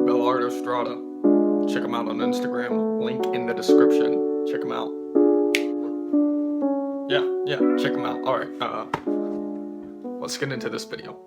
Bellardo Strada. Check them out on Instagram. Link in the description. Check them out. Yeah, check them out. Alright, let's get into this video.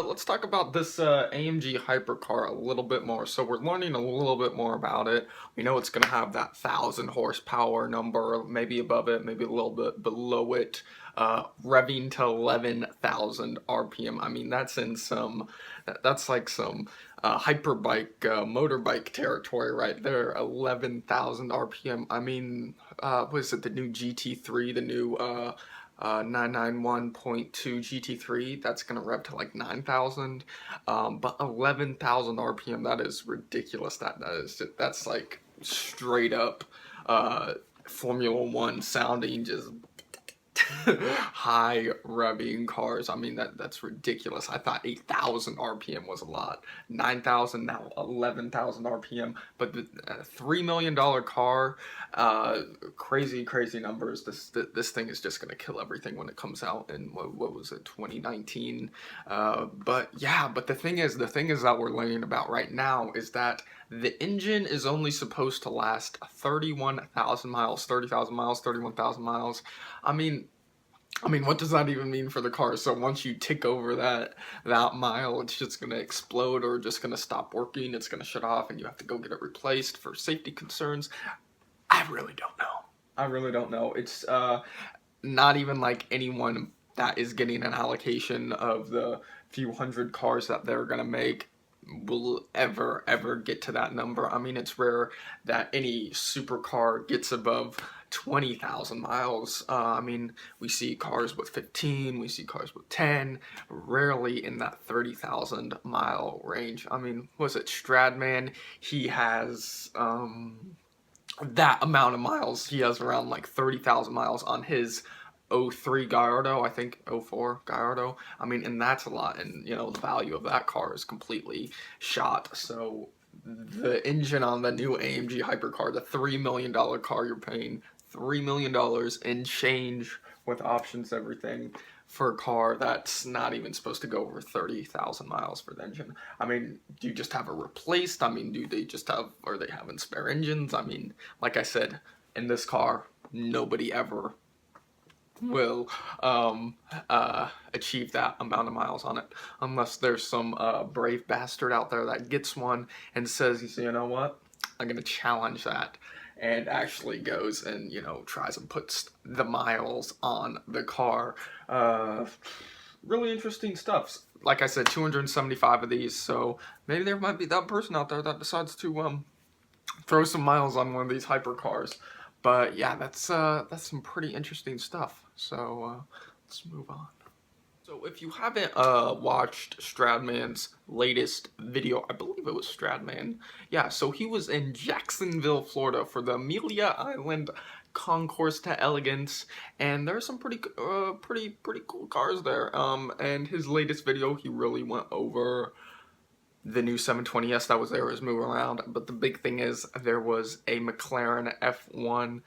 Let's talk about this AMG hypercar a little bit more. So we're learning a little bit more about it. We know it's gonna have that 1,000 horsepower number, maybe above it, maybe a little bit below it, revving to 11,000 RPM. I mean, that's like some hyperbike, motorbike territory right there. 11,000 RPM. I mean, what is it? The new GT3, the new 991.2 GT3, that's gonna rev to like 9,000, but 11,000 RPM, that is ridiculous. That's like straight up Formula One sounding, just high revving cars. I mean, that's ridiculous. I thought 8,000 RPM was a lot. 9,000, now 11,000 RPM. But the $3 million car, crazy numbers. This thing is just gonna kill everything when it comes out in what was it, 2019? But the thing is that we're learning about right now is that the engine is only supposed to last 31,000 miles, 30,000 miles, 31,000 miles. I mean, what does that even mean for the car? So once you tick over that mile, it's just gonna explode or just gonna stop working. It's gonna shut off, and you have to go get it replaced for safety concerns. I really don't know. It's not even like anyone that is getting an allocation of the few hundred cars that they're gonna make will ever get to that number. I mean, it's rare that any supercar gets above 20,000 miles. I mean, we see cars with 15, we see cars with 10, rarely in that 30,000 mile range. I mean, was it Stradman? He has that amount of miles. He has around like 30,000 miles on his 03 Gallardo, I think 04 Gallardo. I mean, and that's a lot, and you know, the value of that car is completely shot. So the engine on the new AMG hypercar, the $3 million car, you're paying $3 million in change with options, everything, for a car that's not even supposed to go over 30,000 miles for the engine. I mean, do you just have it replaced? I mean, are they having spare engines? I mean, like I said, in this car, nobody ever will achieve that amount of miles on it, unless there's some brave bastard out there that gets one and says, you know what, I'm gonna challenge that, and actually goes and, you know, tries and puts the miles on the car. Really interesting stuff. Like I said, 275 of these, so maybe there might be that person out there that decides to throw some miles on one of these hypercars. But yeah, that's some pretty interesting stuff. So let's move on. So if you haven't watched Stradman's latest video, I believe it was Stradman. Yeah, so he was in Jacksonville, Florida for the Amelia Island Concours d'Elegance, and there's some pretty cool cars there. And his latest video, he really went over the new 720S that was there, was moving around, but the big thing is there was a McLaren F1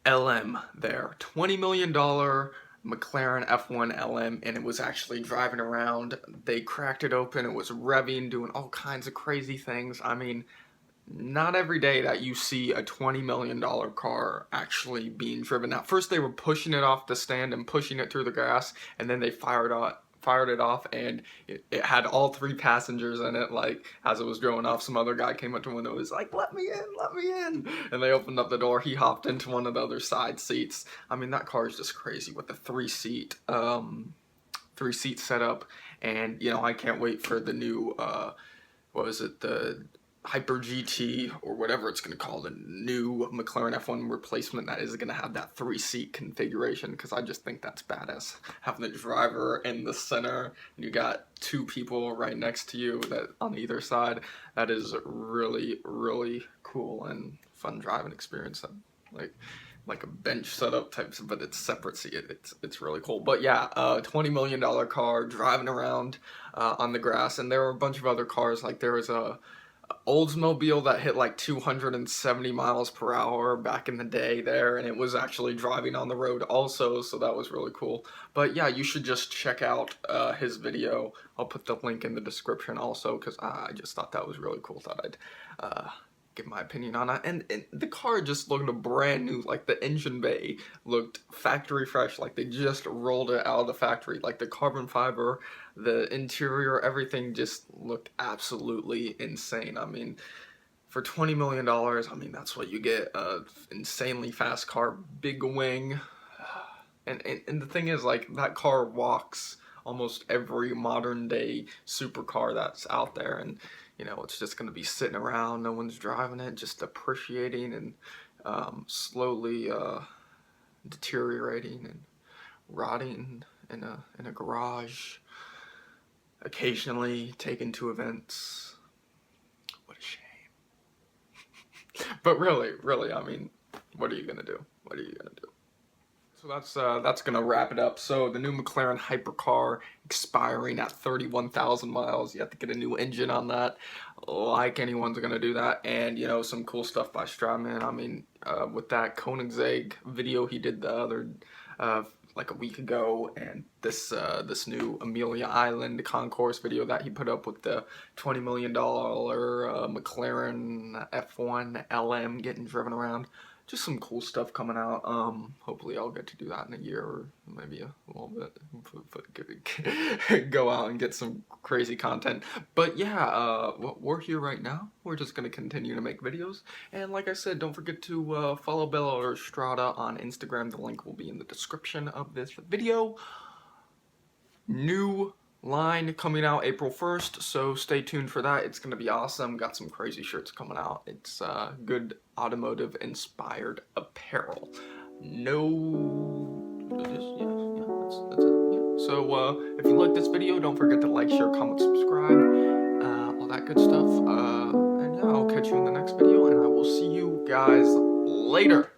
LM there, $20 million McLaren F1 LM, and it was actually driving around. They cracked it open, it was revving, doing all kinds of crazy things. I mean, not every day that you see a $20 million car actually being driven. At first they were pushing it off the stand and pushing it through the grass, and then they fired it off, and it had all 3 passengers in it. Like, as it was driving off, some other guy came up to the window and was like, let me in, and they opened up the door. He hopped into one of the other side seats. I mean, that car is just crazy with the 3-seat setup. And you know, I can't wait for the new what was it, the Hyper GT, or whatever it's going to call the new McLaren F1 replacement that is going to have that 3-seat configuration, because I just think that's badass. Having the driver in the center, and you got 2 people right next to you that on either side, that is really cool and fun driving experience. Like a bench setup type, but it's separate seat. It's really cool. But yeah, $20 million car driving around on the grass, and there were a bunch of other cars. Like there was a Oldsmobile that hit like 270 miles per hour back in the day there, and it was actually driving on the road also, so that was really cool. But yeah, you should just check out his video. I'll put the link in the description also, because I just thought that was really cool. Thought I'd give my opinion on it. And the car just looked brand new. Like, the engine bay looked factory fresh, like they just rolled it out of the factory. Like, the carbon fiber, the interior, everything just looked absolutely insane. I mean, for $20 million, I mean, that's what you get. Insanely fast car, big wing. And the thing is, like, that car walks almost every modern day supercar that's out there, and you know, it's just going to be sitting around, no one's driving it, just appreciating and slowly deteriorating and rotting in a garage, occasionally taken to events. What a shame. But really, I mean, what are you gonna do? What are you gonna do? So that's gonna wrap it up. So the new McLaren hypercar expiring at 31,000 miles. You have to get a new engine on that. Like anyone's gonna do that. And you know, some cool stuff by Stradman. I mean, with that Koenigsegg video he did the other like a week ago, and this new Amelia Island concourse video that he put up with the $20 million McLaren F1 LM getting driven around. Just some cool stuff coming out. Hopefully I'll get to do that in a year, or maybe a little bit. Go out and get some crazy content. But yeah, we're here right now. We're just gonna continue to make videos. And like I said, don't forget to follow Bella or Strada on Instagram. The link will be in the description of this video. New line coming out April 1st, so stay tuned for that. It's gonna be awesome. Got some crazy shirts coming out. It's good automotive inspired apparel. That's it. Yeah. So if you like this video, don't forget to like, share, comment, subscribe, all that good stuff. And yeah, I'll catch you in the next video, and I will see you guys later.